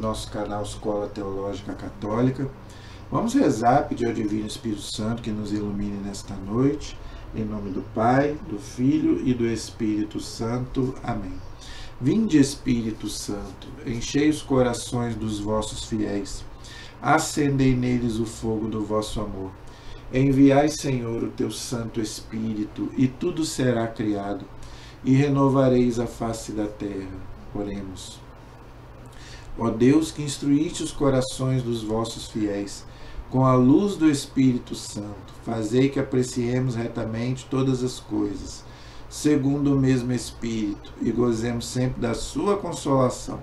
nosso canal Escola Teológica Católica. Vamos rezar, pedir ao Divino Espírito Santo que nos ilumine nesta noite, em nome do Pai, do Filho e do Espírito Santo. Amém. Vinde, Espírito Santo, enchei os corações dos vossos fiéis, acendei neles o fogo do vosso amor. Enviai, Senhor, o teu Santo Espírito, e tudo será criado, e renovareis a face da terra. Oremos. Ó Deus, que instruíste os corações dos vossos fiéis, com a luz do Espírito Santo, fazei que apreciemos retamente todas as coisas, segundo o mesmo Espírito, e gozemos sempre da sua consolação.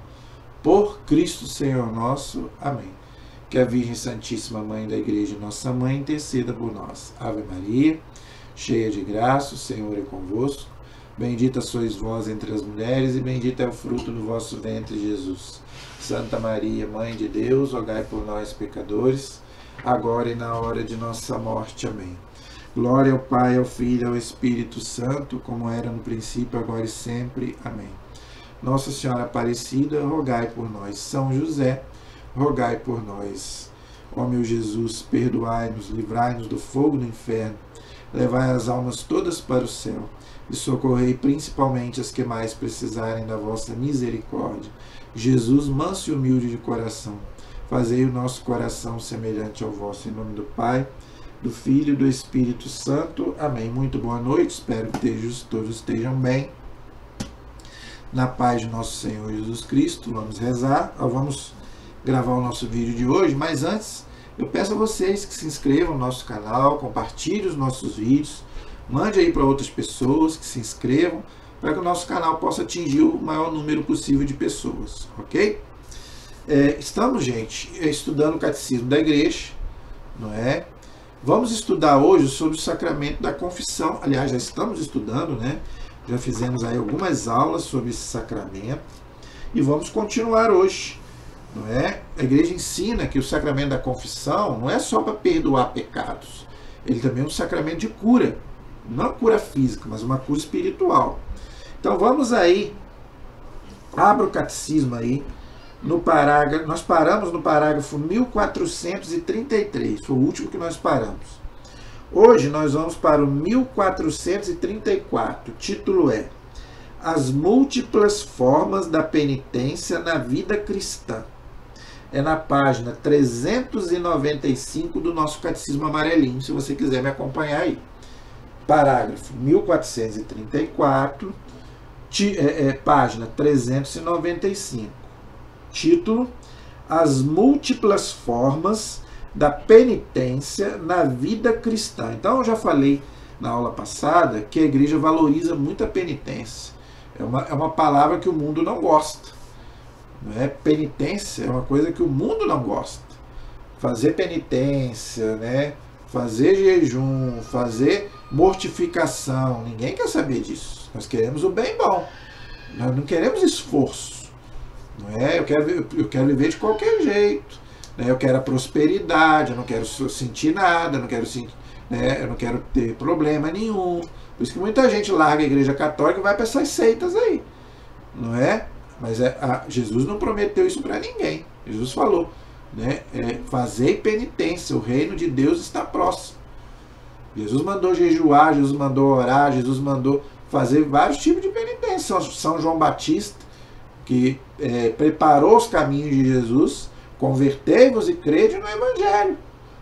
Por Cristo Senhor nosso. Amém. Que a Virgem Santíssima Mãe da Igreja, nossa Mãe, interceda por nós. Ave Maria, cheia de graça, o Senhor é convosco. Bendita sois vós entre as mulheres, e bendito é o fruto do vosso ventre, Jesus. Santa Maria, Mãe de Deus, rogai por nós, pecadores, agora e na hora de nossa morte. Amém. Glória ao Pai, ao Filho e ao Espírito Santo, como era no princípio, agora e sempre. Amém. Nossa Senhora Aparecida, rogai por nós. São José, rogai por nós. Ó meu Jesus, perdoai-nos, livrai-nos do fogo do inferno, levai as almas todas para o céu, e socorrei principalmente as que mais precisarem da vossa misericórdia. Jesus, manso e humilde de coração, fazei o nosso coração semelhante ao vosso. Em nome do Pai, do Filho e do Espírito Santo. Amém. Muito boa noite, espero que todos estejam bem. Na paz de nosso Senhor Jesus Cristo, vamos rezar, vamos gravar o nosso vídeo de hoje, mas antes eu peço a vocês que se inscrevam no nosso canal, compartilhem os nossos vídeos, mande aí para outras pessoas que se inscrevam, para que o nosso canal possa atingir o maior número possível de pessoas, ok? Estamos, gente, estudando o Catecismo da Igreja, não é? Vamos estudar hoje sobre o sacramento da confissão. Aliás, já estamos estudando, né? Já fizemos aí algumas aulas sobre esse sacramento e vamos continuar hoje. Não é? A igreja ensina que o sacramento da confissão não é só para perdoar pecados. Ele também é um sacramento de cura. Não uma cura física, mas uma cura espiritual. Então vamos aí. Abra o catecismo aí. No parágrafo, nós paramos no parágrafo 1433. Foi o último que nós paramos. Hoje nós vamos para o 1434. O título é As múltiplas formas da penitência na vida cristã. É na página 395 do nosso Catecismo Amarelinho, se você quiser me acompanhar aí. Parágrafo 1434, página 395. Título: As múltiplas formas da penitência na vida cristã. Então, eu já falei na aula passada que a igreja valoriza muito a penitência. É uma palavra que o mundo não gosta. Não é? Penitência é uma coisa que o mundo não gosta. Fazer penitência, né? Fazer jejum, fazer mortificação, ninguém quer saber disso. Nós queremos o bem bom. Nós não queremos esforço. Não é? Eu quero viver de qualquer jeito. Né? Eu quero a prosperidade, eu não quero sentir nada, eu não quero ter problema nenhum. Por isso que muita gente larga a igreja católica e vai para essas seitas aí. Não é? Mas Jesus não prometeu isso para ninguém. Jesus falou, né? Fazei penitência, o reino de Deus está próximo. Jesus mandou jejuar, Jesus mandou orar, Jesus mandou fazer vários tipos de penitência. São João Batista, que preparou os caminhos de Jesus, convertei-vos e crede no Evangelho.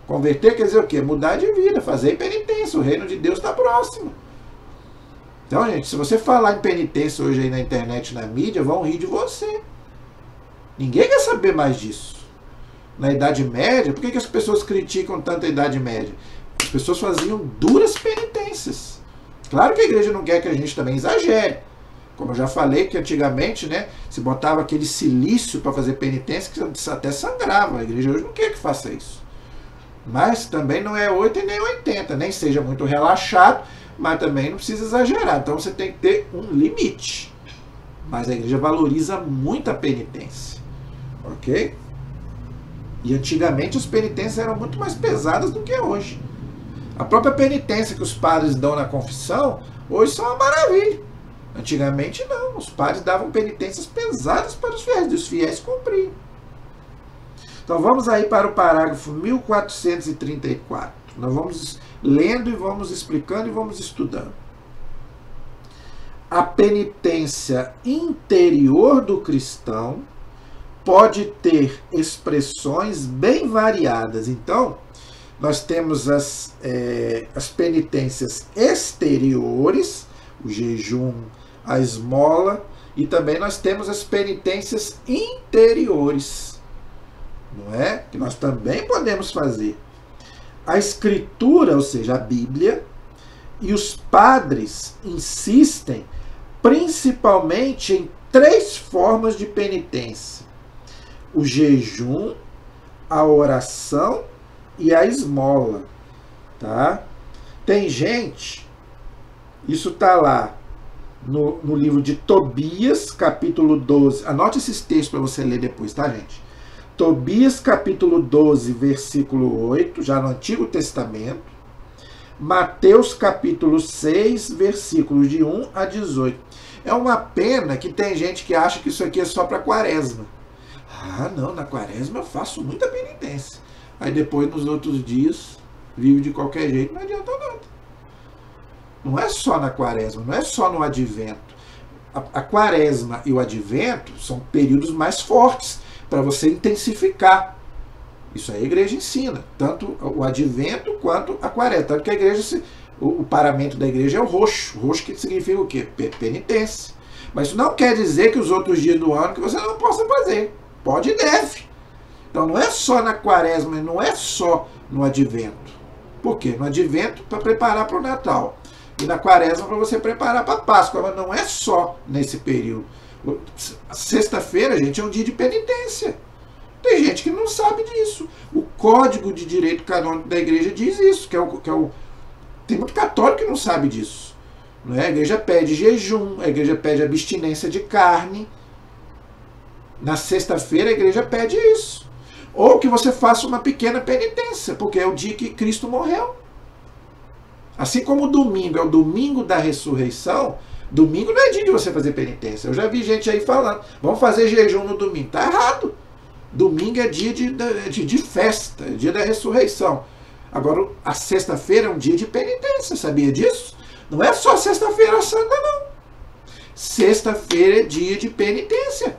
Converter quer dizer o quê? Mudar de vida, fazer penitência, o reino de Deus está próximo. Então, gente, se você falar em penitência hoje aí na internet, na mídia, vão rir de você. Ninguém quer saber mais disso. Na Idade Média, por que as pessoas criticam tanto a Idade Média? As pessoas faziam duras penitências. Claro que a igreja não quer que a gente também exagere. Como eu já falei, que antigamente, né, se botava aquele silício para fazer penitência, que até sangrava. A igreja hoje não quer que faça isso. Mas também não é 8 e nem 80, nem seja muito relaxado, mas também não precisa exagerar. Então você tem que ter um limite. Mas a igreja valoriza muito a penitência. Ok? E antigamente as penitências eram muito mais pesadas do que hoje. A própria penitência que os padres dão na confissão, hoje são uma maravilha. Antigamente não. Os padres davam penitências pesadas para os fiéis, e os fiéis cumpriam. Então vamos aí para o parágrafo 1434. Nós vamos lendo e vamos explicando e vamos estudando. A penitência interior do cristão pode ter expressões bem variadas. Então, nós temos as penitências exteriores, o jejum, a esmola, e também nós temos as penitências interiores, não é? Que nós também podemos fazer. A Escritura, ou seja, a Bíblia, e os padres insistem principalmente em 3 formas de penitência: o jejum, a oração e a esmola, tá? Tem gente, isso está lá no livro de Tobias, capítulo 12. Anote esses textos para você ler depois, tá, gente? Tobias, capítulo 12, versículo 8, já no Antigo Testamento. Mateus, capítulo 6, versículos de 1 a 18. É uma pena que tem gente que acha que isso aqui é só para quaresma. Ah, não, na quaresma eu faço muita penitência. Aí depois, nos outros dias, vive de qualquer jeito, não adianta nada. Não é só na quaresma, não é só no advento. A quaresma e o advento são períodos mais fortes para você intensificar. Isso aí a igreja ensina, tanto o advento quanto a quaresma. Tanto que a igreja, o paramento da igreja é o roxo. Roxo que significa o quê? Penitência. Mas isso não quer dizer que os outros dias do ano que você não possa fazer. Pode e deve. Então não é só na quaresma, não é só no advento. Por quê? No advento para preparar para o Natal. E na quaresma para você preparar para a Páscoa. Mas não é só nesse período. Sexta-feira, gente, é um dia de penitência. Tem gente que não sabe disso. O Código de Direito Canônico da Igreja diz isso, tem muito católico que não sabe disso. Não é? A igreja pede jejum, a igreja pede abstinência de carne. Na sexta-feira a igreja pede isso. Ou que você faça uma pequena penitência, porque é o dia que Cristo morreu. Assim como o domingo é o domingo da ressurreição, domingo não é dia de você fazer penitência. Eu já vi gente aí falando, vamos fazer jejum no domingo. Está errado. Domingo é dia de festa, é dia da ressurreição. Agora, a sexta-feira é um dia de penitência, sabia disso? Não é só sexta-feira santa, não. Sexta-feira é dia de penitência.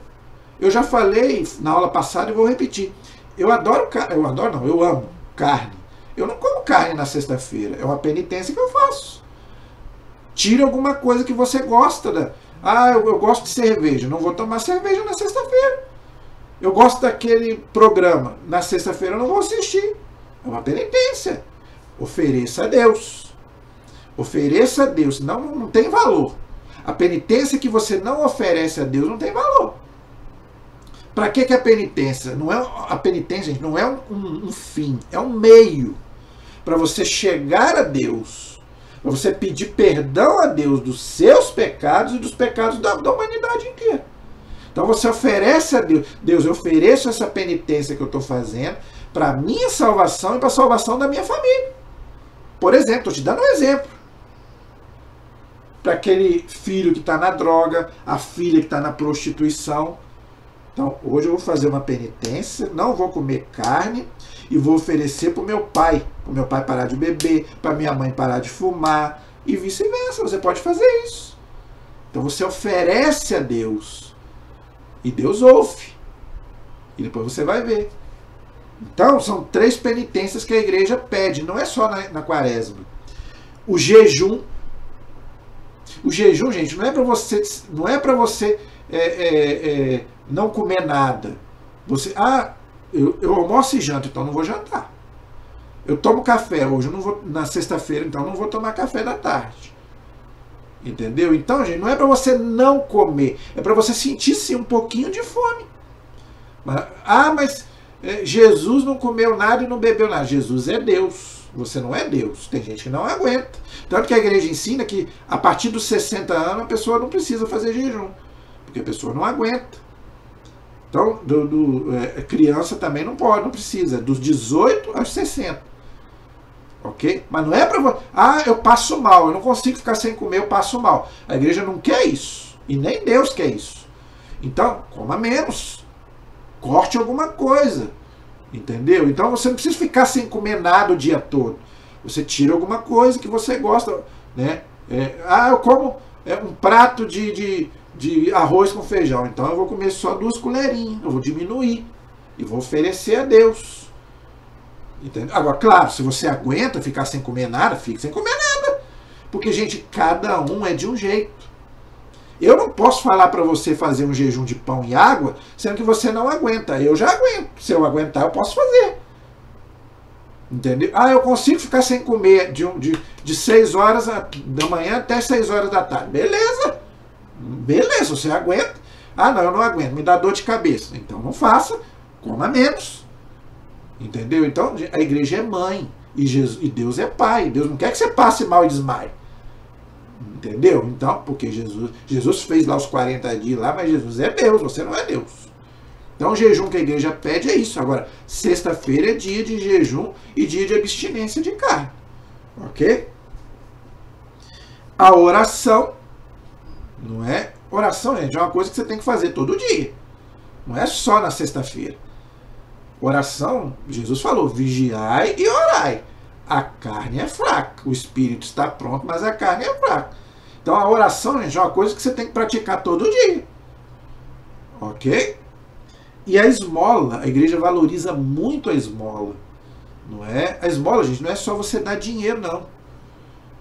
Eu já falei na aula passada e vou repetir. Eu amo carne. Eu não como carne na sexta-feira. É uma penitência que eu faço. Tire alguma coisa que você gosta. Eu gosto de cerveja. Não vou tomar cerveja na sexta-feira. Eu gosto daquele programa. Na sexta-feira eu não vou assistir. É uma penitência. Ofereça a Deus. Ofereça a Deus. Senão não tem valor. A penitência que você não oferece a Deus não tem valor. Para que a penitência? A penitência, gente, não é um fim. É um meio para você chegar a Deus. Para você pedir perdão a Deus dos seus pecados e dos pecados da humanidade inteira. Então você oferece a Deus. Deus, eu ofereço essa penitência que eu estou fazendo para a minha salvação e para a salvação da minha família. Por exemplo, estou te dando um exemplo. Para aquele filho que está na droga, a filha que está na prostituição. Então, hoje eu vou fazer uma penitência, não vou comer carne e vou oferecer para o meu pai parar de beber, para minha mãe parar de fumar e vice-versa. Você pode fazer isso. Então você oferece a Deus e Deus ouve. E depois você vai ver. Então, são 3 penitências que a igreja pede, não é só na quaresma. O jejum. O jejum, gente, não é para você não comer nada. Eu almoço e janto, então não vou jantar. Eu tomo café hoje, eu não vou, na sexta-feira, então não vou tomar café da tarde. Entendeu? Então, gente, não é para você não comer, é para você sentir sim um pouquinho de fome. Mas Jesus não comeu nada e não bebeu nada. Jesus é Deus. Você não é Deus. Tem gente que não aguenta. Tanto que a igreja ensina que a partir dos 60 anos a pessoa não precisa fazer jejum. Porque a pessoa não aguenta. Então, criança também não pode, não precisa. Dos 18 aos 60. Ok? Mas não é para... eu passo mal, eu não consigo ficar sem comer, eu passo mal. A igreja não quer isso. E nem Deus quer isso. Então, coma menos. Corte alguma coisa. Entendeu? Então você não precisa ficar sem comer nada o dia todo. Você tira alguma coisa que você gosta, né? Eu como um prato de arroz com feijão, então eu vou comer só 2 colherinhas, eu vou diminuir e vou oferecer a Deus. Entendeu? Agora, claro, se você aguenta ficar sem comer nada, fique sem comer nada. Porque, gente, cada um é de um jeito. Eu não posso falar para você fazer um jejum de pão e água, sendo que você não aguenta. Eu já aguento. Se eu aguentar, eu posso fazer. Entendeu? Eu consigo ficar sem comer de 6 horas da manhã até 6 horas da tarde. Beleza. Beleza, você aguenta. Não, eu não aguento. Me dá dor de cabeça. Então não faça. Coma menos. Entendeu? Então a igreja é mãe. E Deus é pai. Deus não quer que você passe mal e desmaie. Entendeu? Então, porque Jesus fez lá os 40 dias lá, mas Jesus é Deus, você não é Deus. Então o jejum que a igreja pede é isso. Agora, sexta-feira é dia de jejum e dia de abstinência de carne. Ok? A oração, não é? Oração, gente, é uma coisa que você tem que fazer todo dia. Não é só na sexta-feira. Oração, Jesus falou, vigiai e orai. A carne é fraca, o espírito está pronto, mas a carne é fraca. Então a oração, gente, é uma coisa que você tem que praticar todo dia. Ok? E a esmola, a igreja valoriza muito a esmola. Não é? A esmola, gente, não é só você dar dinheiro, não.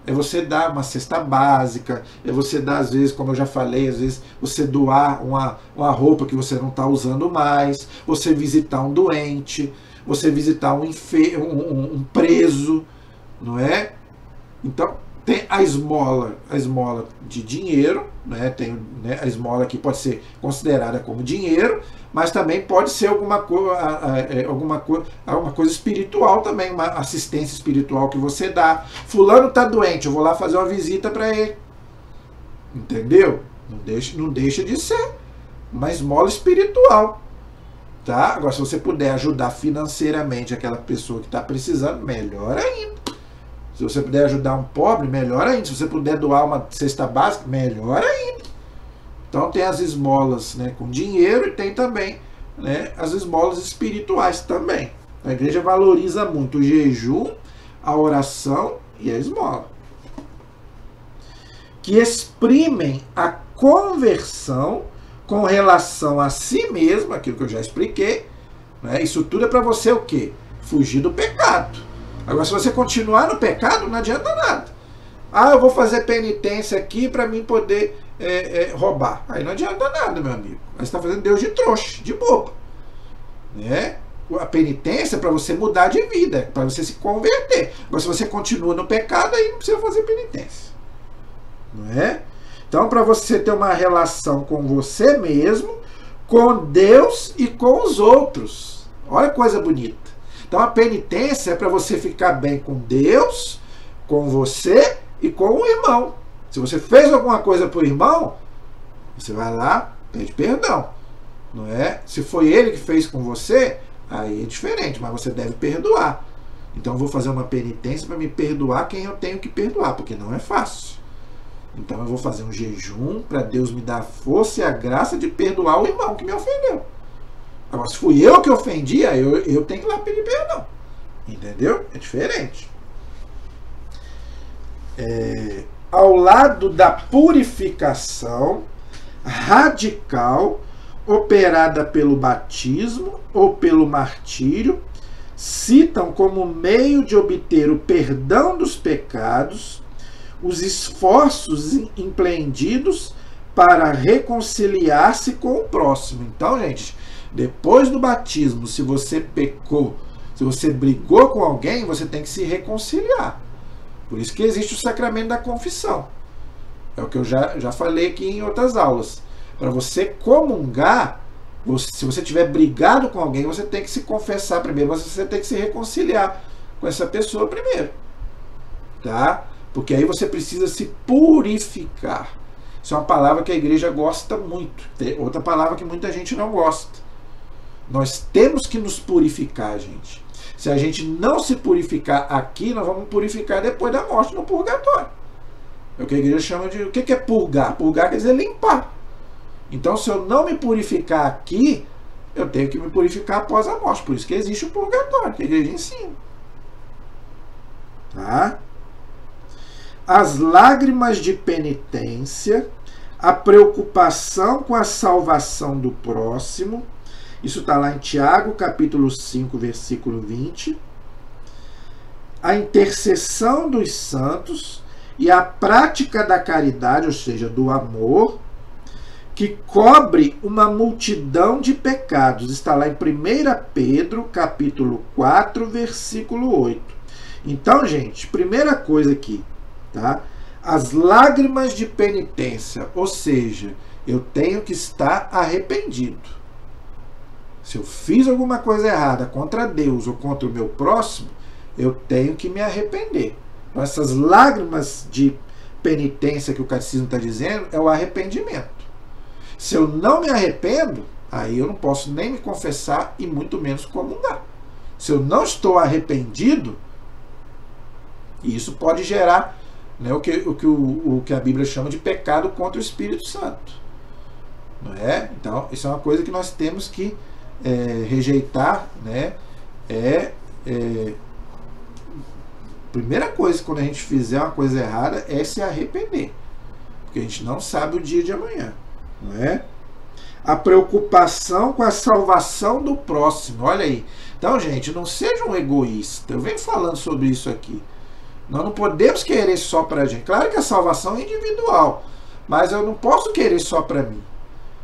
É você dar uma cesta básica, é você dar, às vezes, como eu já falei, às vezes você doar uma roupa que você não está usando mais, você visitar um doente, você visitar um preso, não é? Então, tem a esmola de dinheiro, né? Tem, né, a esmola que pode ser considerada como dinheiro, mas também pode ser alguma coisa espiritual também, uma assistência espiritual que você dá. Fulano está doente, eu vou lá fazer uma visita para ele. Entendeu? Não deixa de ser uma esmola espiritual. Tá? Agora, se você puder ajudar financeiramente aquela pessoa que está precisando, melhor ainda. Se você puder ajudar um pobre, melhor ainda. Se você puder doar uma cesta básica, melhor ainda. Então tem as esmolas, né, com dinheiro e tem também, né, as esmolas espirituais também. A igreja valoriza muito o jejum, a oração e a esmola. Que exprimem a conversão com relação a si mesmo, aquilo que eu já expliquei. Né? Isso tudo é para você o quê? Fugir do pecado. Agora, se você continuar no pecado, não adianta nada. Eu vou fazer penitência aqui para mim poder roubar. Aí não adianta nada, meu amigo. Aí você está fazendo Deus de trouxa, de bobo. Né? A penitência é para você mudar de vida, para você se converter. Agora, se você continua no pecado, aí não precisa fazer penitência. Não é? Então, para você ter uma relação com você mesmo, com Deus e com os outros. Olha que coisa bonita. Então, a penitência é para você ficar bem com Deus, com você e com o irmão. Se você fez alguma coisa para o irmão, você vai lá, pede perdão. Não é? Se foi ele que fez com você, aí é diferente, mas você deve perdoar. Então, eu vou fazer uma penitência para me perdoar quem eu tenho que perdoar, porque não é fácil. Então eu vou fazer um jejum para Deus me dar a força e a graça de perdoar o irmão que me ofendeu. Agora, se fui eu que ofendi, aí eu tenho que ir lá pedir perdão. Entendeu? É diferente. Ao lado da purificação radical operada pelo batismo ou pelo martírio, citam como meio de obter o perdão dos pecados os esforços empreendidos para reconciliar-se com o próximo. Então, gente, depois do batismo, se você pecou, se você brigou com alguém, você tem que se reconciliar. Por isso que existe o sacramento da confissão. É o que eu já falei aqui em outras aulas. Para você comungar, se você tiver brigado com alguém, você tem que se confessar primeiro, você tem que se reconciliar com essa pessoa primeiro. Tá? Porque aí você precisa se purificar. Isso é uma palavra que a igreja gosta muito. Tem outra palavra que muita gente não gosta. Nós temos que nos purificar, gente. Se a gente não se purificar aqui, nós vamos purificar depois da morte no purgatório. É o que a igreja chama de... O que é purgar? Purgar quer dizer limpar. Então, se eu não me purificar aqui, eu tenho que me purificar após a morte. Por isso que existe o purgatório, que a igreja ensina. Tá? As lágrimas de penitência, a preocupação com a salvação do próximo. Isso está lá em Tiago, capítulo 5, versículo 20. A intercessão dos santos e a prática da caridade, ou seja, do amor, que cobre uma multidão de pecados. Está lá em 1 Pedro, capítulo 4, versículo 8. Então, gente, primeira coisa aqui, tá? As lágrimas de penitência, ou seja, eu tenho que estar arrependido. Se eu fiz alguma coisa errada contra Deus ou contra o meu próximo, eu tenho que me arrepender. Então, essas lágrimas de penitência que o catecismo está dizendo é o arrependimento. Se eu não me arrependo, aí eu não posso nem me confessar e muito menos comungar. Se eu não estou arrependido, isso pode gerar, né, o que a Bíblia chama de pecado contra o Espírito Santo. Não é? Então, isso é uma coisa que nós temos que rejeitar. Né? Primeira coisa, quando a gente fizer uma coisa errada, é se arrepender. Porque a gente não sabe o dia de amanhã. Não é? A preocupação com a salvação do próximo. Olha aí. Então, gente, não seja um egoísta. Eu venho falando sobre isso aqui. Nós não podemos querer só para a gente. Claro que a salvação é individual, mas eu não posso querer só para mim.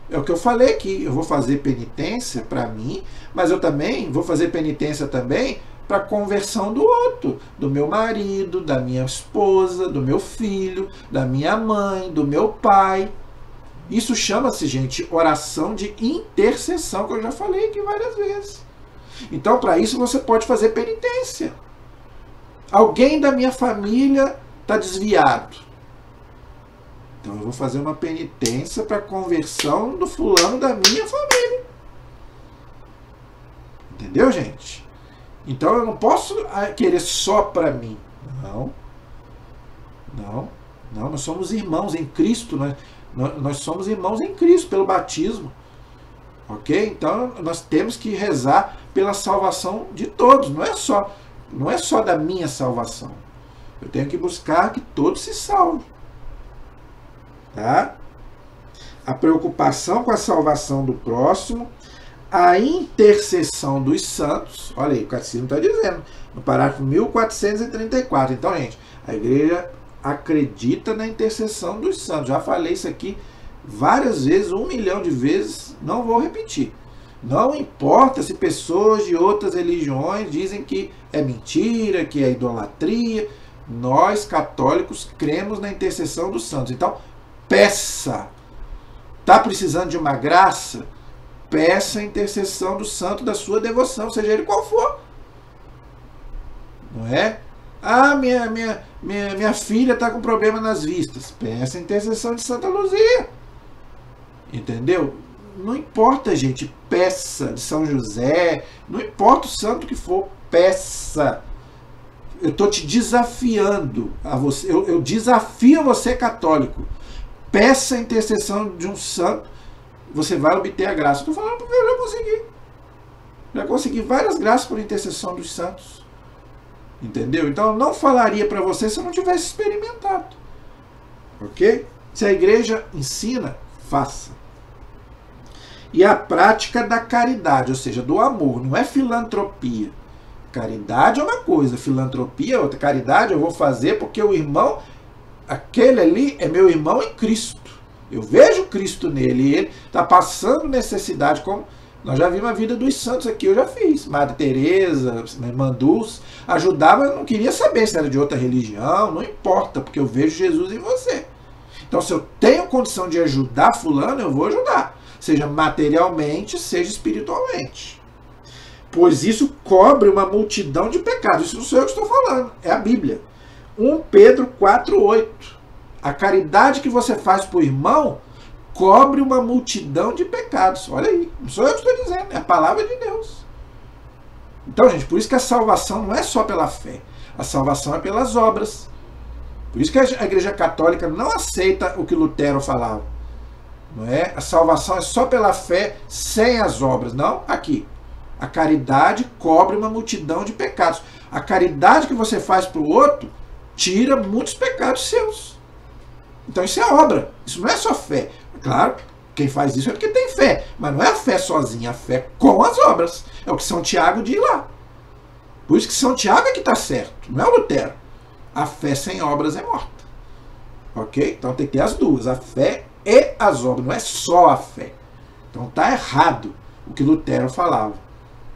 É o que eu falei aqui. Eu vou fazer penitência para mim, mas eu também vou fazer penitência também para a conversão do outro, do meu marido, da minha esposa, do meu filho, da minha mãe, do meu pai. Isso chama-se, gente, oração de intercessão, que eu já falei aqui várias vezes. Então, para isso, você pode fazer penitência. Alguém da minha família está desviado. Então, eu vou fazer uma penitência para a conversão do fulano da minha família. Entendeu, gente? Então, eu não posso querer só para mim. Não, nós somos irmãos em Cristo, nós somos irmãos em Cristo pelo batismo. Ok? Então nós temos que rezar pela salvação de todos. Não é só da minha salvação. Eu tenho que buscar que todos se salvem. Tá? A preocupação com a salvação do próximo, a intercessão dos santos. Olha aí, o catecismo está dizendo, no parágrafo 1434. Então, gente, a igreja acredita na intercessão dos santos. Já falei isso aqui várias vezes, 1 milhão de vezes, não vou repetir. Não importa se pessoas de outras religiões dizem que é mentira, que é idolatria. Nós, católicos, cremos na intercessão dos santos. Então, peça. Está precisando de uma graça? Peça a intercessão do santo da sua devoção, seja ele qual for. Não é? Ah, minha filha está com problema nas vistas. Peça a intercessão de Santa Luzia. Entendeu? Não importa, gente. Peça de São José. Não importa o santo que for. Peça. Eu estou te desafiando a você. Eu desafio você, católico. Peça a intercessão de um santo. Você vai obter a graça. Estou falando porque eu já consegui. Já consegui várias graças por intercessão dos santos. Entendeu? Então eu não falaria para você se eu não tivesse experimentado. Ok? Se a igreja ensina, faça. E a prática da caridade, ou seja, do amor, não é filantropia. Caridade é uma coisa, filantropia é outra. Caridade eu vou fazer porque o irmão, aquele ali é meu irmão em Cristo. Eu vejo Cristo nele e ele está passando necessidade, como nós já vimos a vida dos santos aqui, eu já fiz. Madre Teresa, Irmã Dulce, ajudava, eu não queria saber se era de outra religião, não importa, porque eu vejo Jesus em você. Então, se eu tenho condição de ajudar fulano, eu vou ajudar. Seja materialmente, seja espiritualmente. Pois isso cobre uma multidão de pecados. Isso não sou eu que estou falando, é a Bíblia. 1 Pedro 4,8. A caridade que você faz para o irmão cobre uma multidão de pecados. Olha aí, não sou eu que estou dizendo, é a palavra de Deus. Então, gente, por isso que a salvação não é só pela fé. A salvação é pelas obras. Por isso que a Igreja Católica não aceita o que Lutero falava. Não é? A salvação é só pela fé, sem as obras. Não, aqui. A caridade cobre uma multidão de pecados. A caridade que você faz para o outro tira muitos pecados seus. Então isso é obra. Isso não é só fé. Claro, quem faz isso é porque tem fé. Mas não é a fé sozinha, a fé com as obras. É o que São Tiago diz lá. Por isso que São Tiago é que está certo, não é o Lutero. A fé sem obras é morta. Ok? Então tem que ter as duas, a fé e as obras. Não é só a fé. Então está errado o que Lutero falava.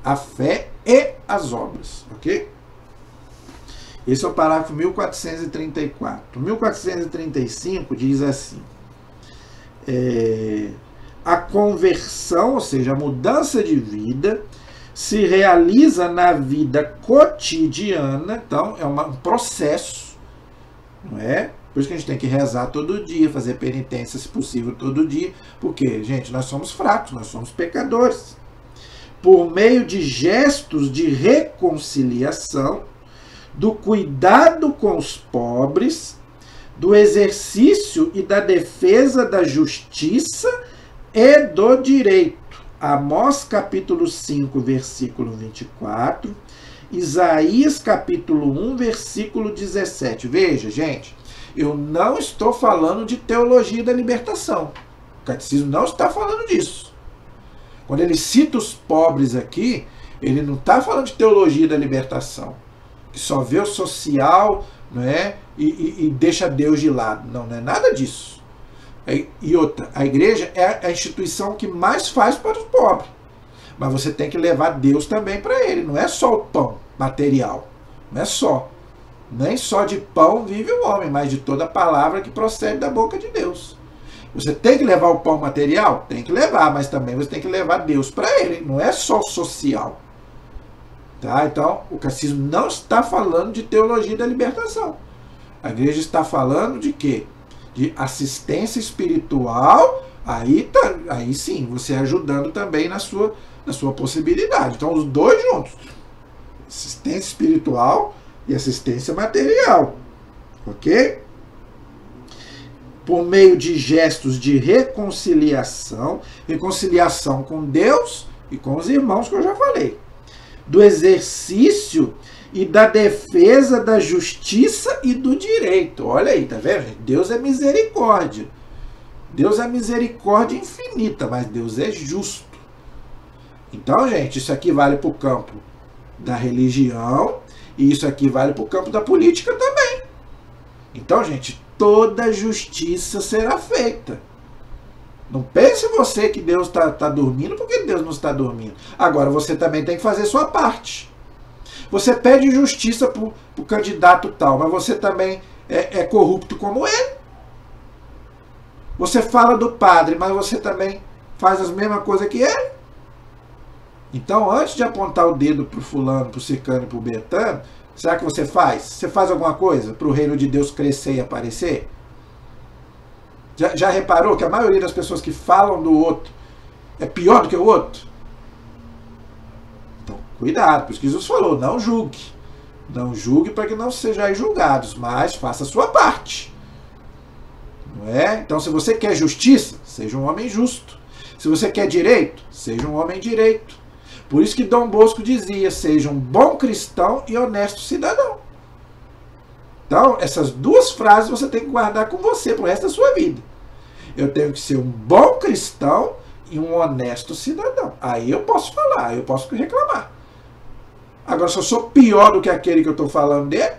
A fé e as obras. Ok? Esse é o parágrafo 1434. 1435 diz assim: a conversão, ou seja, a mudança de vida, se realiza na vida cotidiana. Então é um processo, não é? Por isso que a gente tem que rezar todo dia, fazer penitência, se possível, todo dia. Porque, gente, nós somos fracos, nós somos pecadores. Por meio de gestos de reconciliação, do cuidado com os pobres, do exercício e da defesa da justiça e do direito. Amós capítulo 5, versículo 24, Isaías capítulo 1, versículo 17. Veja, gente, eu não estou falando de teologia da libertação. O catecismo não está falando disso. Quando ele cita os pobres aqui, ele não está falando de teologia da libertação, que só vê o social, não é? E deixa Deus de lado. Não, não é nada disso. E outra, a igreja é a instituição que mais faz para os pobres. Mas você tem que levar Deus também para ele. Não é só o pão material. Não é só. Nem só de pão vive o homem, mas de toda palavra que procede da boca de Deus. Você tem que levar o pão material? Tem que levar, mas também você tem que levar Deus para ele. Não é só o social. Tá? Então, o catecismo não está falando de teologia da libertação. A igreja está falando de quê? De assistência espiritual. Aí sim, você ajudando também na sua possibilidade. Então, os dois juntos. Assistência espiritual e assistência material. Ok? Por meio de gestos de reconciliação. Reconciliação com Deus e com os irmãos, que eu já falei. Do exercício e da defesa da justiça e do direito. Olha aí, tá vendo, gente? Deus é misericórdia. Deus é misericórdia infinita, mas Deus é justo. Então, gente, isso aqui vale para o campo da religião e isso aqui vale para o campo da política também. Então, gente, toda justiça será feita. Não pense você que Deus está dormindo, porque Deus não está dormindo. Agora, você também tem que fazer sua parte. Você pede justiça para o candidato tal, mas você também é corrupto como ele. Você fala do padre, mas você também faz as mesmas coisas que ele. Então, antes de apontar o dedo para o fulano, para o ciclano e para o betano, será que você faz? Você faz alguma coisa para o reino de Deus crescer e aparecer? Já reparou que a maioria das pessoas que falam do outro é pior do que o outro? Então, cuidado, por isso que Jesus falou, não julgue. Não julgue para que não sejais julgados, mas faça a sua parte. Não é? Então, se você quer justiça, seja um homem justo. Se você quer direito, seja um homem direito. Por isso que Dom Bosco dizia, seja um bom cristão e honesto cidadão. Então, essas duas frases você tem que guardar com você pro resto da sua vida. Eu tenho que ser um bom cristão e um honesto cidadão. Aí eu posso falar, aí eu posso reclamar. Agora, se eu sou pior do que aquele que eu estou falando dele,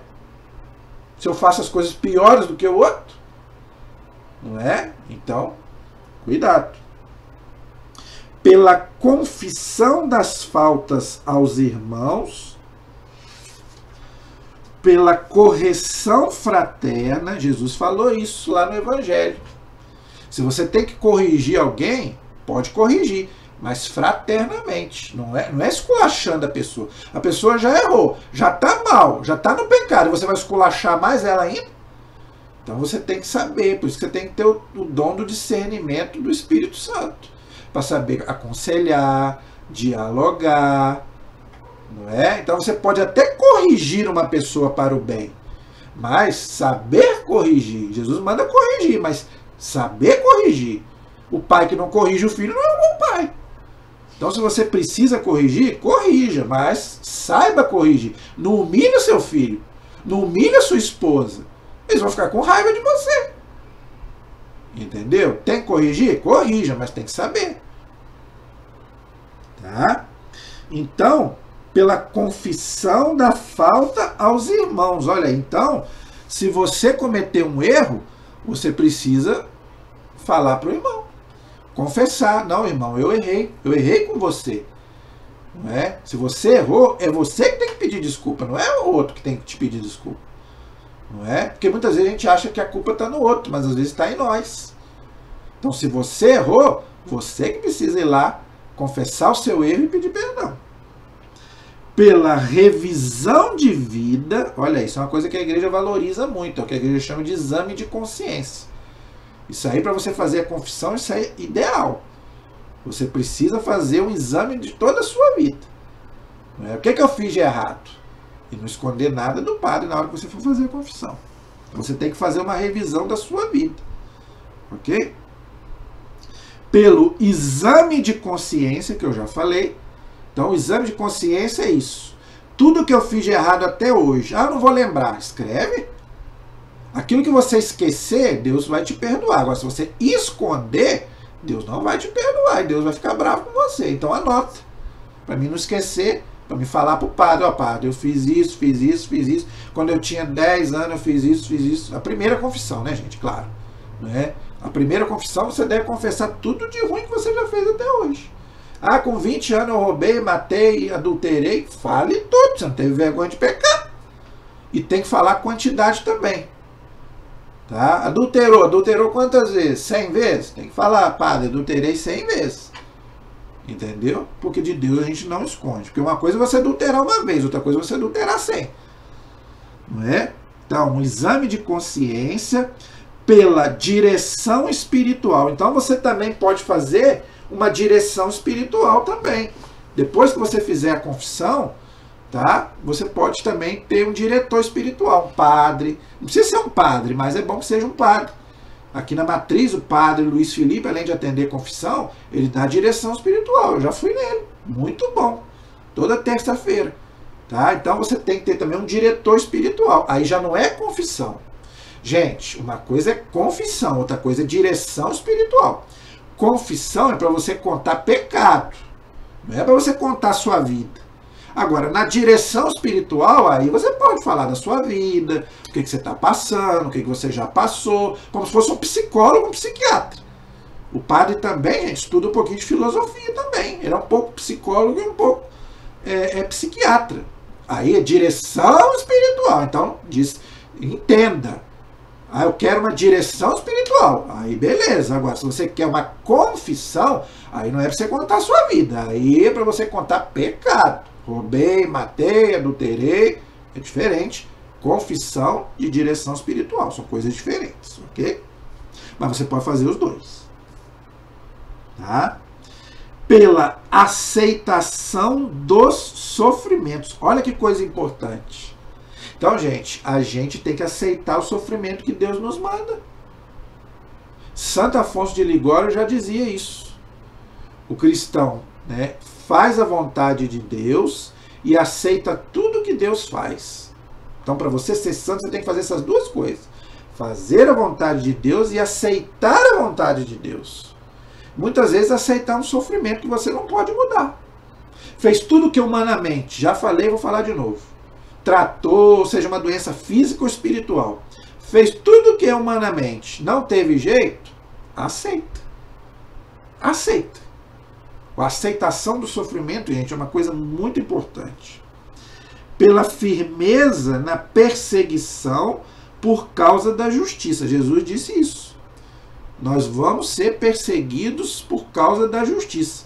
se eu faço as coisas piores do que o outro, não é? Então, cuidado. Pela confissão das faltas aos irmãos, pela correção fraterna, Jesus falou isso lá no Evangelho. Se você tem que corrigir alguém, pode corrigir, mas fraternamente, não é esculachando a pessoa. A pessoa já errou, já está mal, já está no pecado, você vai esculachar mais ela ainda? Então você tem que saber, por isso que você tem que ter o dom do discernimento do Espírito Santo, para saber aconselhar, dialogar, não é? Então você pode até corrigir uma pessoa para o bem, mas saber corrigir, Jesus manda corrigir, mas saber corrigir, O pai que não corrige o filho não é um bom pai. Então, se você precisa corrigir, corrija, mas saiba corrigir. Não humilhe o seu filho. Não humilhe a sua esposa. Eles vão ficar com raiva de você. Entendeu? Tem que corrigir? Corrija, mas tem que saber. Tá? Então, pela confissão da falta aos irmãos. Olha, então, se você cometer um erro, você precisa falar para o irmão. Confessar. Não, irmão, eu errei com você. Não é? Se você errou, é você que tem que pedir desculpa, não é o outro que tem que te pedir desculpa. Não é? Porque muitas vezes a gente acha que a culpa está no outro, mas às vezes está em nós. Então, se você errou, você que precisa ir lá, confessar o seu erro e pedir perdão. Pela revisão de vida, olha, isso é uma coisa que a igreja valoriza muito, é o que a igreja chama de exame de consciência. Isso aí, para você fazer a confissão, isso aí é ideal. Você precisa fazer um exame de toda a sua vida. Não é? O que eu fiz de errado? E não esconder nada do padre na hora que você for fazer a confissão. Você tem que fazer uma revisão da sua vida. Ok? Pelo exame de consciência, que eu já falei. Então, o exame de consciência é isso. Tudo que eu fiz de errado até hoje. Ah, eu não vou lembrar. Escreve. Aquilo que você esquecer, Deus vai te perdoar. Agora, se você esconder, Deus não vai te perdoar. E Deus vai ficar bravo com você. Então, anota. Para mim não esquecer. Para me falar para o padre. Ó, padre, eu fiz isso, fiz isso, fiz isso. Quando eu tinha 10 anos, eu fiz isso, fiz isso. A primeira confissão, né, gente? Claro. Né? A primeira confissão, você deve confessar tudo de ruim que você já fez até hoje. Ah, com 20 anos eu roubei, matei, adulterei. Fale tudo. Você não teve vergonha de pecar. E tem que falar quantidade também. Tá? Adulterou quantas vezes? 100 vezes? Tem que falar, padre, adulterei 100 vezes. Entendeu? Porque de Deus a gente não esconde. Porque uma coisa é você adulterar uma vez, outra coisa é você adulterar 100. Não é? Então, um exame de consciência pela direção espiritual. Então, você também pode fazer uma direção espiritual também. Depois que você fizer a confissão, tá? Você pode também ter um diretor espiritual, um padre. Não precisa ser um padre, mas é bom que seja um padre. Aqui na Matriz, o padre Luiz Felipe, além de atender confissão, ele dá direção espiritual. Eu já fui nele. Muito bom. Toda terça-feira. Tá? Então você tem que ter também um diretor espiritual. Aí já não é confissão. Gente, uma coisa é confissão, outra coisa é direção espiritual. Confissão é para você contar pecado. Não é para você contar a sua vida. Agora, na direção espiritual, aí você pode falar da sua vida, o que você está passando, o que você já passou, como se fosse um psicólogo, um psiquiatra. O padre também, gente, estuda um pouquinho de filosofia também. Ele é um pouco psicólogo e um pouco psiquiatra. Aí é direção espiritual. Então, diz, entenda. Ah, eu quero uma direção espiritual. Aí, beleza. Agora, se você quer uma confissão, aí não é para você contar a sua vida. Aí é para você contar pecado. Roubei, matei, adulterei. É diferente. Confissão e direção espiritual. São coisas diferentes, ok? Mas você pode fazer os dois. Tá? Pela aceitação dos sofrimentos. Olha que coisa importante. Então, gente, a gente tem que aceitar o sofrimento que Deus nos manda. Santo Afonso de Ligório já dizia isso. O cristão, né, faz a vontade de Deus e aceita tudo que Deus faz. Então, para você ser santo, você tem que fazer essas duas coisas. Fazer a vontade de Deus e aceitar a vontade de Deus. Muitas vezes aceitar um sofrimento que você não pode mudar. Fez tudo que humanamente, já falei, vou falar de novo. Tratou, seja uma doença física ou espiritual. Fez tudo que é humanamente, não teve jeito, aceita. Aceita. A aceitação do sofrimento, gente, é uma coisa muito importante. Pela firmeza na perseguição por causa da justiça. Jesus disse isso. Nós vamos ser perseguidos por causa da justiça.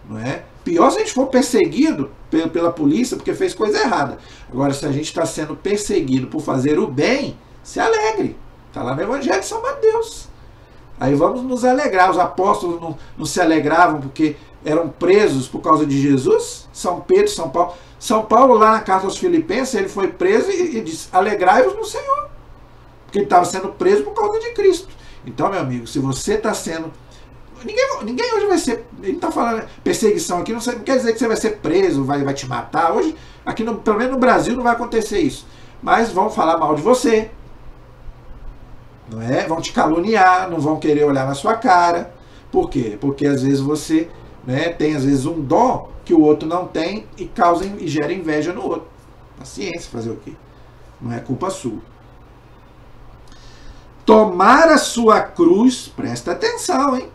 Não é? Pior se a gente for perseguido pela polícia porque fez coisa errada. Agora, se a gente está sendo perseguido por fazer o bem, se alegre. Está lá no Evangelho de São Mateus. Aí vamos nos alegrar. Os apóstolos não se alegravam porque eram presos por causa de Jesus? São Pedro, São Paulo. São Paulo, lá na carta aos Filipenses, ele foi preso e disse, alegrai-vos no Senhor. Porque ele estava sendo preso por causa de Cristo. Então, meu amigo, se você está sendo Ninguém hoje vai ser... Ele está falando perseguição aqui, não quer dizer que você vai ser preso, vai te matar. Hoje, aqui pelo menos no Brasil, não vai acontecer isso. Mas vão falar mal de você. Não é? Vão te caluniar, não vão querer olhar na sua cara. Por quê? Porque às vezes você, né, tem às vezes um dom que o outro não tem e gera inveja no outro. Paciência, fazer o quê? Não é culpa sua. Tomar a sua cruz, presta atenção, hein?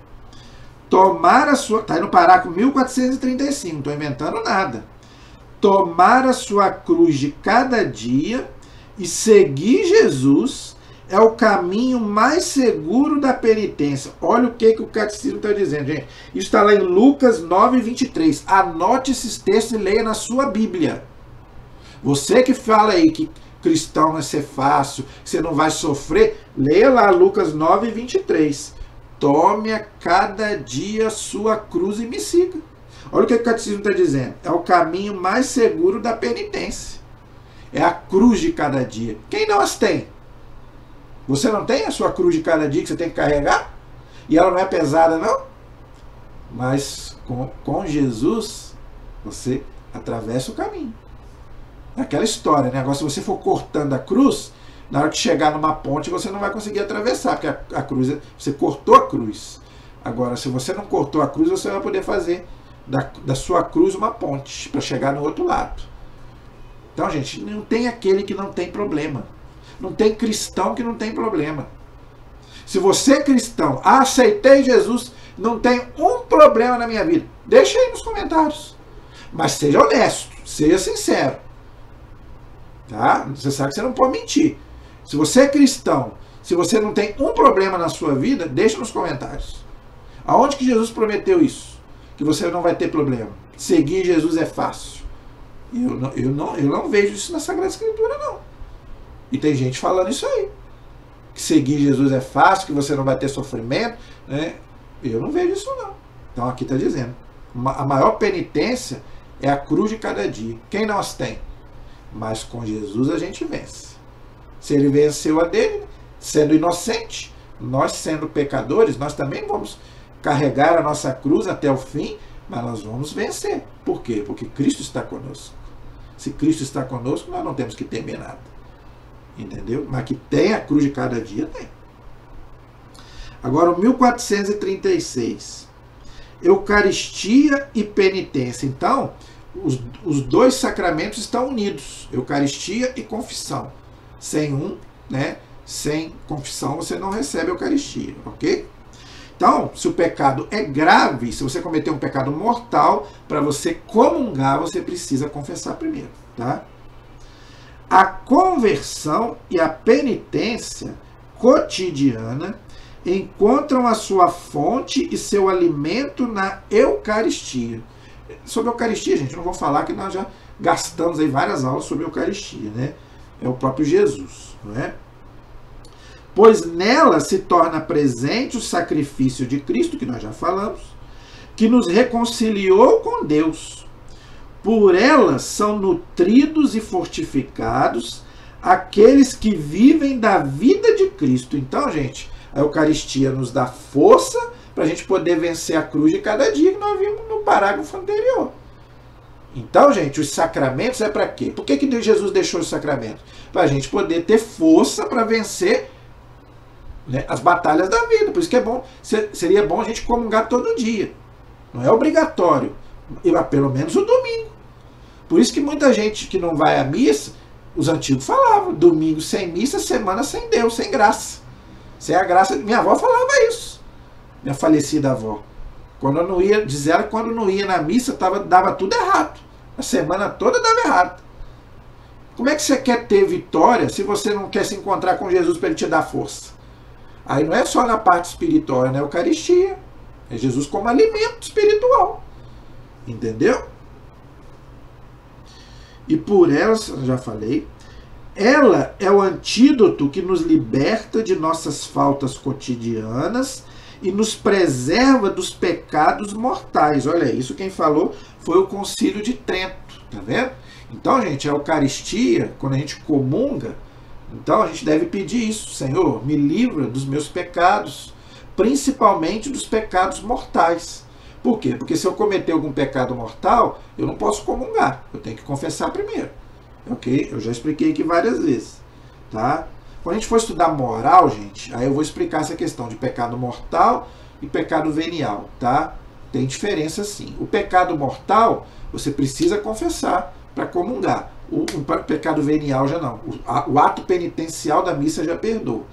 Tomar a sua... Está aí no parágrafo 1435, não estou inventando nada. Tomar a sua cruz de cada dia e seguir Jesus é o caminho mais seguro da penitência. Olha o que o catecismo está dizendo, gente. Isso está lá em Lucas 9:23. Anote esses textos e leia na sua Bíblia. Você que fala aí que cristão vai ser fácil, que você não vai sofrer, leia lá Lucas 9:23. Tome a cada dia a sua cruz e me siga. Olha o que o catecismo está dizendo. É o caminho mais seguro da penitência. É a cruz de cada dia. Quem não as tem? Você não tem a sua cruz de cada dia que você tem que carregar? E ela não é pesada, não? Mas com Jesus, você atravessa o caminho. É aquela história, né? Agora, se você for cortando a cruz, na hora que chegar numa ponte, você não vai conseguir atravessar, porque a cruz, você cortou a cruz. Agora, se você não cortou a cruz, você vai poder fazer da sua cruz uma ponte para chegar no outro lado. Então, gente, não tem aquele que não tem problema. Não tem cristão que não tem problema. Se você é cristão, aceitei Jesus, não tem um problema na minha vida, deixa aí nos comentários. Mas seja honesto, seja sincero. Tá? Você sabe que você não pode mentir. Se você é cristão, se você não tem um problema na sua vida, deixa nos comentários. Aonde que Jesus prometeu isso? Que você não vai ter problema. Seguir Jesus é fácil. Eu não vejo isso na Sagrada Escritura, não. E tem gente falando isso aí. Que seguir Jesus é fácil, que você não vai ter sofrimento. Né? Eu não vejo isso, não. Então aqui está dizendo. A maior penitência é a cruz de cada dia. Quem não as tem? Mas com Jesus a gente vence. Se ele venceu a dele, sendo inocente, nós sendo pecadores, nós também vamos carregar a nossa cruz até o fim, mas nós vamos vencer. Por quê? Porque Cristo está conosco. Se Cristo está conosco, nós não temos que temer nada. Entendeu? Mas que tem a cruz de cada dia, tem. Agora, o 1436. Eucaristia e penitência. Então, os dois sacramentos estão unidos. Eucaristia e confissão. Sem um, né? Sem confissão, você não recebe a Eucaristia, ok? Então, se o pecado é grave, se você cometer um pecado mortal, para você comungar, você precisa confessar primeiro, tá? A conversão e a penitência cotidiana encontram a sua fonte e seu alimento na Eucaristia. Sobre a Eucaristia, gente, não vou falar que nós já gastamos aí várias aulas sobre a Eucaristia, né? É o próprio Jesus, não é? Pois nela se torna presente o sacrifício de Cristo, que nós já falamos, que nos reconciliou com Deus. Por ela são nutridos e fortificados aqueles que vivem da vida de Cristo. Então, gente, a Eucaristia nos dá força para a gente poder vencer a cruz de cada dia, que nós vimos no parágrafo anterior. Então, gente, os sacramentos é para quê? Por que Jesus deixou os sacramentos? Para a gente poder ter força para vencer, né, as batalhas da vida. Por isso que é bom, seria bom a gente comungar todo dia. Não é obrigatório. Pelo menos o domingo. Por isso que muita gente que não vai à missa, os antigos falavam, domingo sem missa, semana sem Deus, sem graça. Sem a graça. Minha avó falava isso. Minha falecida avó. Quando eu não ia, diz ela que quando não ia na missa, dava tudo errado. A semana toda dava errado. Como é que você quer ter vitória se você não quer se encontrar com Jesus para ele te dar força? Aí não é só na parte espiritual, é na Eucaristia. É Jesus como alimento espiritual. Entendeu? E por ela, já falei, ela é o antídoto que nos liberta de nossas faltas cotidianas e nos preserva dos pecados mortais. Olha, isso quem falou foi o Concílio de Trento, tá vendo? Então, gente, a Eucaristia, quando a gente comunga, então a gente deve pedir isso: Senhor, me livra dos meus pecados, principalmente dos pecados mortais. Por quê? Porque se eu cometer algum pecado mortal, eu não posso comungar. Eu tenho que confessar primeiro. Ok? Eu já expliquei aqui várias vezes. Tá? Quando a gente for estudar moral, gente, aí eu vou explicar essa questão de pecado mortal e pecado venial. Tá? Tem diferença sim. O pecado mortal, você precisa confessar para comungar. O pecado venial já não. O ato penitencial da missa já perdoa.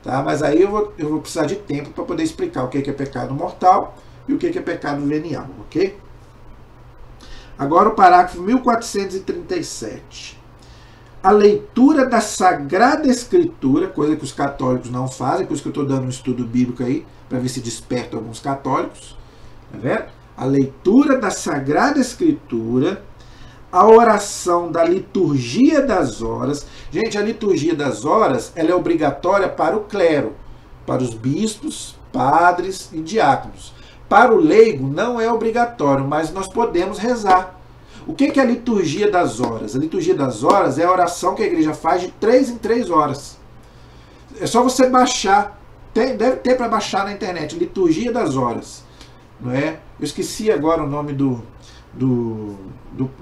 Tá? Mas aí eu vou precisar de tempo para poder explicar o que é pecado mortal e o que é pecado venial, ok? Agora o parágrafo 1437. A leitura da Sagrada Escritura, coisa que os católicos não fazem, por isso que eu estou dando um estudo bíblico aí, para ver se desperta alguns católicos. Tá vendo? A leitura da Sagrada Escritura, a oração da liturgia das horas. Gente, a liturgia das horas ela é obrigatória para o clero, para os bispos, padres e diáconos. Para o leigo não é obrigatório, mas nós podemos rezar. O que é a liturgia das horas? A liturgia das horas é a oração que a igreja faz de 3 em 3 horas. É só você baixar, deve ter para baixar na internet, liturgia das horas. Não é? Eu esqueci agora o nome do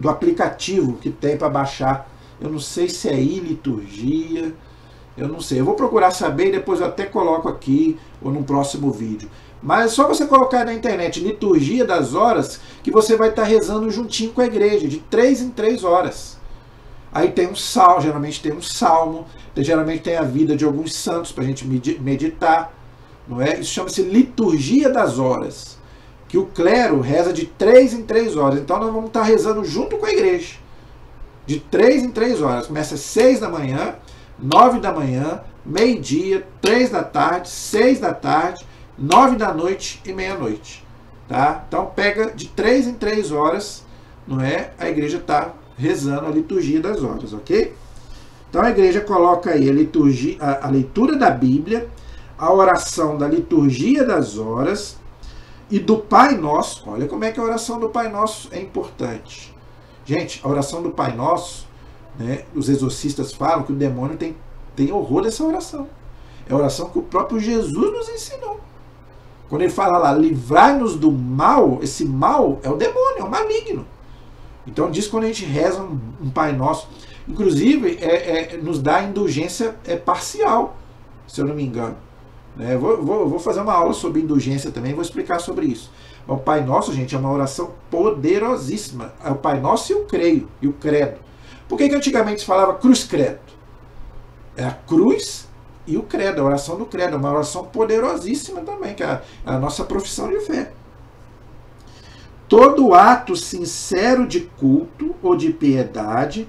aplicativo que tem para baixar. Eu não sei se é e-liturgia, eu não sei. Eu vou procurar saber e depois eu até coloco aqui ou no próximo vídeo. Mas é só você colocar na internet liturgia das horas que você vai estar rezando juntinho com a igreja, de 3 em 3 horas. Aí tem um salmo, geralmente tem um salmo, geralmente tem a vida de alguns santos para a gente meditar. Não é? Isso chama-se liturgia das horas, que o clero reza de 3 em 3 horas. Então nós vamos estar rezando junto com a igreja, de 3 em 3 horas. Começa às 6 da manhã, 9 da manhã, meio-dia, 3 da tarde, 6 da tarde, 9 da noite e meia-noite. Tá? Então pega de 3 em 3 horas, não é? A igreja está rezando a liturgia das horas, ok? Então a igreja coloca aí a leitura da Bíblia, a oração da liturgia das horas e do Pai Nosso. Olha como é que a oração do Pai Nosso é importante. Gente, a oração do Pai Nosso, né, os exorcistas falam que o demônio tem horror dessa oração. É a oração que o próprio Jesus nos ensinou. Quando ele fala lá, livrai-nos do mal, esse mal é o demônio, é o maligno. Então diz quando a gente reza um Pai Nosso, inclusive nos dá indulgência parcial, se eu não me engano. Vou fazer uma aula sobre indulgência também, vou explicar sobre isso. O Pai Nosso, gente, é uma oração poderosíssima. É o Pai Nosso e o creio, e o credo. Por que antigamente se falava cruz credo? É a cruz e o credo, a oração do credo, é uma oração poderosíssima também, que é a nossa profissão de fé. Todo ato sincero de culto ou de piedade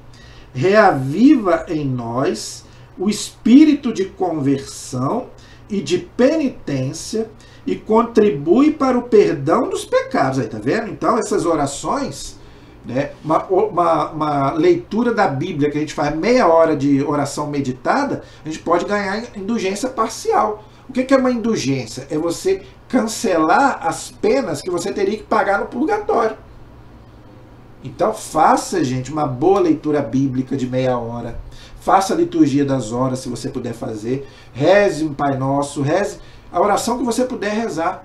reaviva em nós o espírito de conversão e de penitência e contribui para o perdão dos pecados. Aí, tá vendo? Então, essas orações, né, uma leitura da Bíblia que a gente faz meia hora de oração meditada, a gente pode ganhar indulgência parcial. O que é uma indulgência? É você cancelar as penas que você teria que pagar no purgatório. Então faça, gente, uma boa leitura bíblica de meia hora. Faça a liturgia das horas, se você puder fazer. Reze um Pai Nosso, reze a oração que você puder rezar.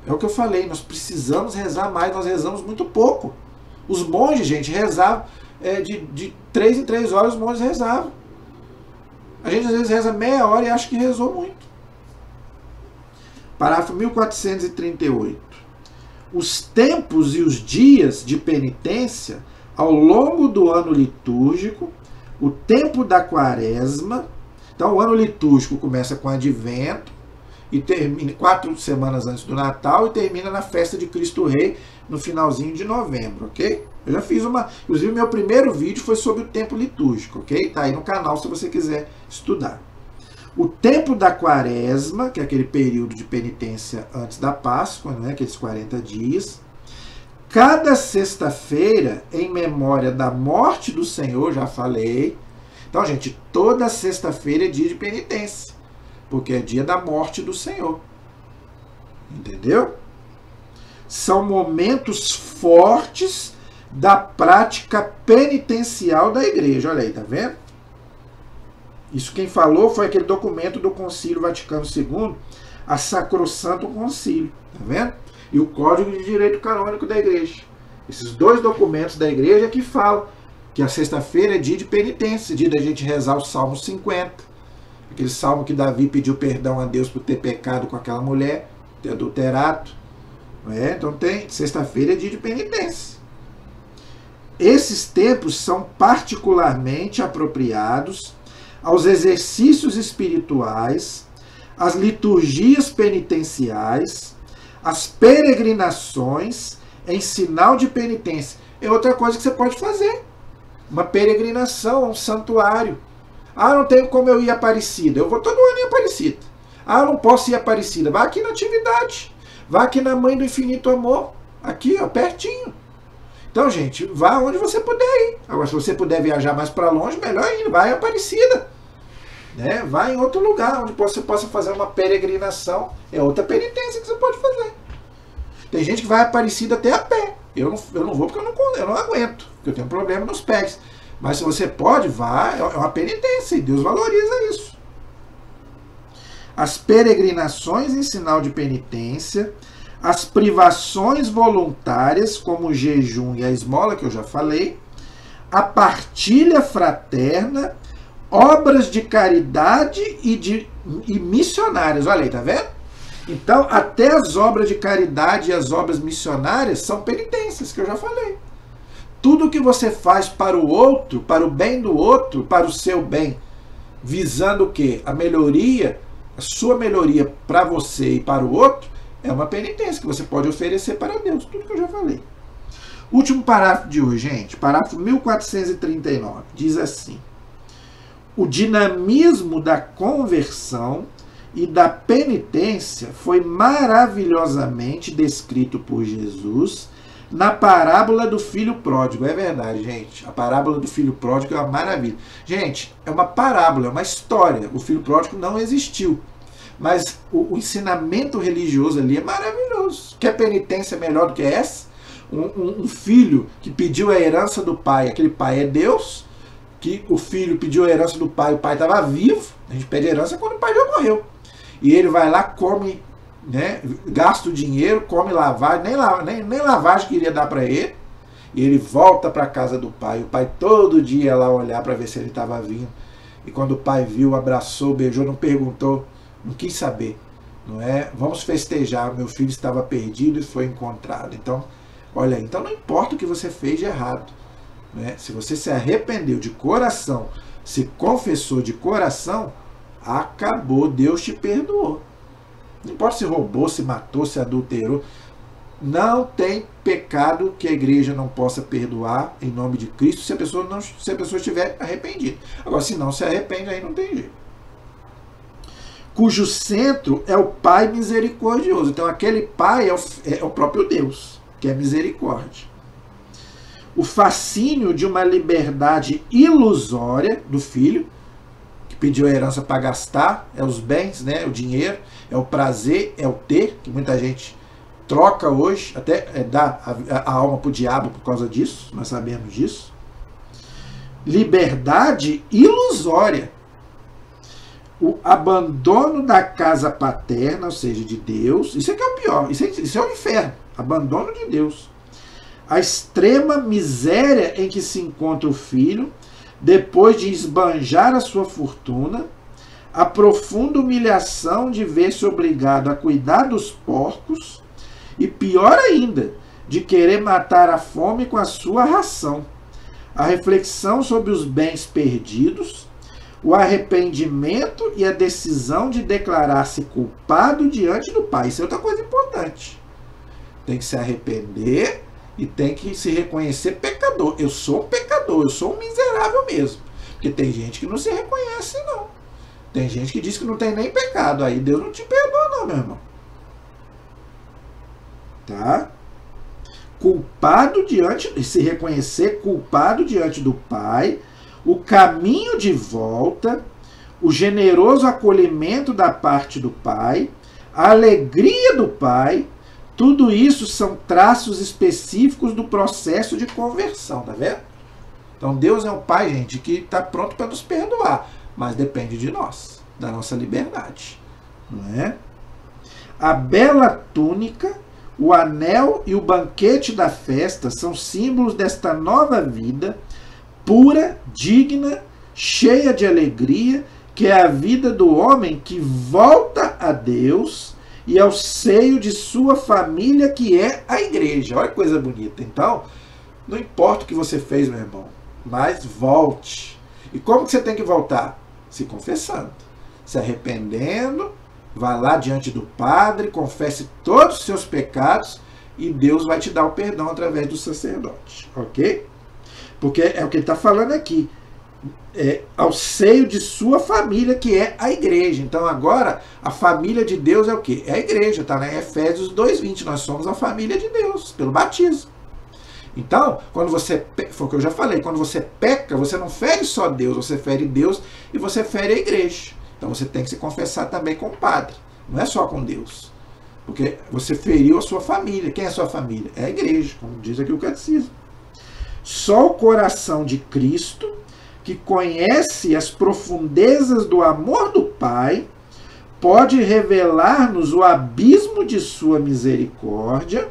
É o que eu falei, nós precisamos rezar mais, nós rezamos muito pouco. Os monges, gente, rezavam de 3 em 3 horas, os monges rezavam. A gente às vezes reza meia hora e acha que rezou muito. Parágrafo 1438. Os tempos e os dias de penitência ao longo do ano litúrgico, o tempo da quaresma. Então o ano litúrgico começa com o Advento e termina 4 semanas antes do Natal e termina na festa de Cristo Rei no finalzinho de novembro, ok? Eu já fiz inclusive meu primeiro vídeo foi sobre o tempo litúrgico, ok? Tá aí no canal se você quiser estudar. O tempo da quaresma, que é aquele período de penitência antes da Páscoa, né? Aqueles 40 dias. Cada sexta-feira, em memória da morte do Senhor, já falei. Então, gente, toda sexta-feira é dia de penitência, porque é dia da morte do Senhor. Entendeu? São momentos fortes da prática penitencial da igreja. Olha aí, tá vendo? Isso quem falou foi aquele documento do Concílio Vaticano II, a Sacrosanto Concílio, tá vendo? E o Código de Direito Canônico da Igreja. Esses dois documentos da Igreja que falam que a sexta-feira é dia de penitência, dia da gente rezar o Salmo 50, aquele salmo que Davi pediu perdão a Deus por ter pecado com aquela mulher, ter adulterado. Não é? Então sexta-feira é dia de penitência. Esses tempos são particularmente apropriados aos exercícios espirituais, às liturgias penitenciais, às peregrinações em sinal de penitência. É outra coisa que você pode fazer. Uma peregrinação a um santuário. Ah, não tenho como eu ir a Aparecida. Eu vou todo ano em Aparecida. Ah, não posso ir a Aparecida. Vá aqui na Atividade. Vá aqui na Mãe do Infinito Amor. Aqui, ó, pertinho. Então, gente, vá onde você puder ir. Agora, se você puder viajar mais para longe, melhor ainda. Vai a Aparecida. Né? Vai em outro lugar onde você possa fazer uma peregrinação. É outra penitência que você pode fazer. Tem gente que vai a Aparecida até a pé. Eu não vou porque eu não aguento. Porque eu tenho problema nos pés. Mas se você pode, vá. É uma penitência. E Deus valoriza isso. As peregrinações em sinal de penitência, as privações voluntárias, como o jejum e a esmola, que eu já falei, a partilha fraterna, obras de caridade e missionárias. Olha aí, tá vendo? Então, até as obras de caridade e as obras missionárias são penitências, que eu já falei. Tudo que você faz para o outro, para o bem do outro, para o seu bem, visando o quê? A melhoria, a sua melhoria para você e para o outro, é uma penitência que você pode oferecer para Deus. Tudo que eu já falei. Último parágrafo de hoje, gente. Parágrafo 1439. Diz assim: o dinamismo da conversão e da penitência foi maravilhosamente descrito por Jesus na parábola do filho pródigo. É verdade, gente. A parábola do filho pródigo é uma maravilha. Gente, é uma parábola, é uma história. O filho pródigo não existiu. Mas o ensinamento religioso ali é maravilhoso. Quer penitência melhor do que essa? Um filho que pediu a herança do pai, aquele pai é Deus, que o filho pediu a herança do pai, o pai estava vivo. A gente pede herança quando o pai já morreu. E ele vai lá, come, né, gasta o dinheiro, come lavagem, nem lavagem queria dar para ele. E ele volta para a casa do pai. O pai todo dia ia lá olhar para ver se ele estava vivo. E quando o pai viu, abraçou, beijou, não perguntou, não quis saber. Não é? Vamos festejar, meu filho estava perdido e foi encontrado. Então, olha, então não importa o que você fez de errado. Né? Se você se arrependeu de coração, se confessou de coração, acabou, Deus te perdoou. Não importa se roubou, se matou, se adulterou. Não tem pecado que a igreja não possa perdoar em nome de Cristo se a pessoa estiver arrependida. Agora, se não se arrepende, aí não tem jeito. Cujo centro é o Pai misericordioso. Então, aquele Pai é o próprio Deus, que é misericórdia. O fascínio de uma liberdade ilusória do filho, que pediu a herança para gastar, é os bens, né, o dinheiro, é o prazer, é o ter, que muita gente troca hoje, até dá a alma para o diabo por causa disso, nós sabemos disso. Liberdade ilusória. O abandono da casa paterna, ou seja, de Deus, isso é que é o pior, isso é o inferno, abandono de Deus. A extrema miséria em que se encontra o filho, depois de esbanjar a sua fortuna, a profunda humilhação de ver-se obrigado a cuidar dos porcos, e pior ainda, de querer matar a fome com a sua ração. A reflexão sobre os bens perdidos, o arrependimento e a decisão de declarar-se culpado diante do Pai. Isso é outra coisa importante. Tem que se arrepender e tem que se reconhecer pecador. Eu sou um pecador, eu sou um miserável mesmo. Porque tem gente que não se reconhece, não. Tem gente que diz que não tem nem pecado. Aí Deus não te perdoa, não, meu irmão. Tá? Culpado diante, se reconhecer culpado diante do Pai, o caminho de volta, o generoso acolhimento da parte do Pai, a alegria do Pai, tudo isso são traços específicos do processo de conversão, tá vendo? Então Deus é um Pai, gente, que está pronto para nos perdoar, mas depende de nós, da nossa liberdade, não é? A bela túnica, o anel e o banquete da festa são símbolos desta nova vida, pura, digna, cheia de alegria, que é a vida do homem que volta a Deus e ao seio de sua família, que é a igreja. Olha que coisa bonita. Então, não importa o que você fez, meu irmão, mas volte. E como que você tem que voltar? Se confessando, se arrependendo, vá lá diante do Padre, confesse todos os seus pecados e Deus vai te dar o perdão através do sacerdote, ok? Porque é o que ele está falando aqui. Ao seio de sua família, que é a igreja. Então agora, a família de Deus é o quê? É a igreja, está lá em Efésios 2:20. Nós somos a família de Deus, pelo batismo. Então, quando você, foi o que eu já falei, quando você peca, você não fere só Deus, você fere Deus e você fere a igreja. Então você tem que se confessar também com o Padre, não é só com Deus. Porque você feriu a sua família. Quem é a sua família? É a igreja, como diz aqui o catecismo. Só o coração de Cristo, que conhece as profundezas do amor do Pai, pode revelar-nos o abismo de sua misericórdia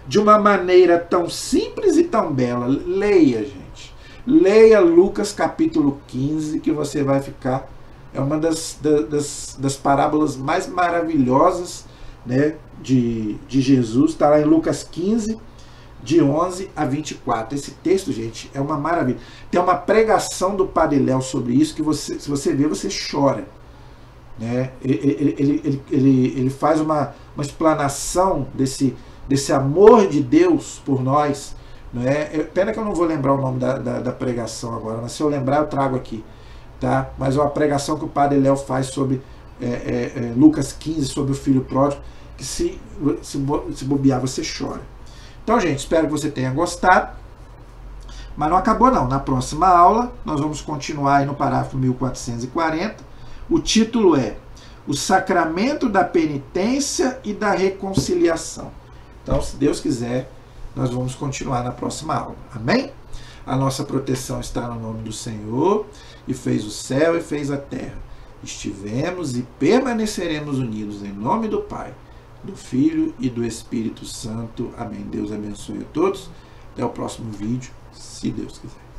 de uma maneira tão simples e tão bela. Leia, gente. Leia Lucas capítulo 15, que você vai ficar... É uma das parábolas mais maravilhosas, né, de Jesus. Está lá em Lucas 15, de 11 a 24. Esse texto, gente, é uma maravilha. Tem uma pregação do Padre Léo sobre isso que você, se você ver, você chora. Né? Ele faz uma explanação desse amor de Deus por nós. Né? Pena que eu não vou lembrar o nome da pregação agora, mas se eu lembrar eu trago aqui. Tá? Mas é uma pregação que o Padre Léo faz sobre Lucas 15, sobre o filho pródigo, que se bobear você chora. Então, gente, espero que você tenha gostado. Mas não acabou não. Na próxima aula, nós vamos continuar aí no parágrafo 1440. O título é O Sacramento da Penitência e da Reconciliação. Então, se Deus quiser, nós vamos continuar na próxima aula. Amém? A nossa proteção está no nome do Senhor, e fez o céu e fez a terra. Estivemos e permaneceremos unidos em nome do Pai, do Filho e do Espírito Santo. Amém. Deus abençoe a todos. Até o próximo vídeo, se Deus quiser.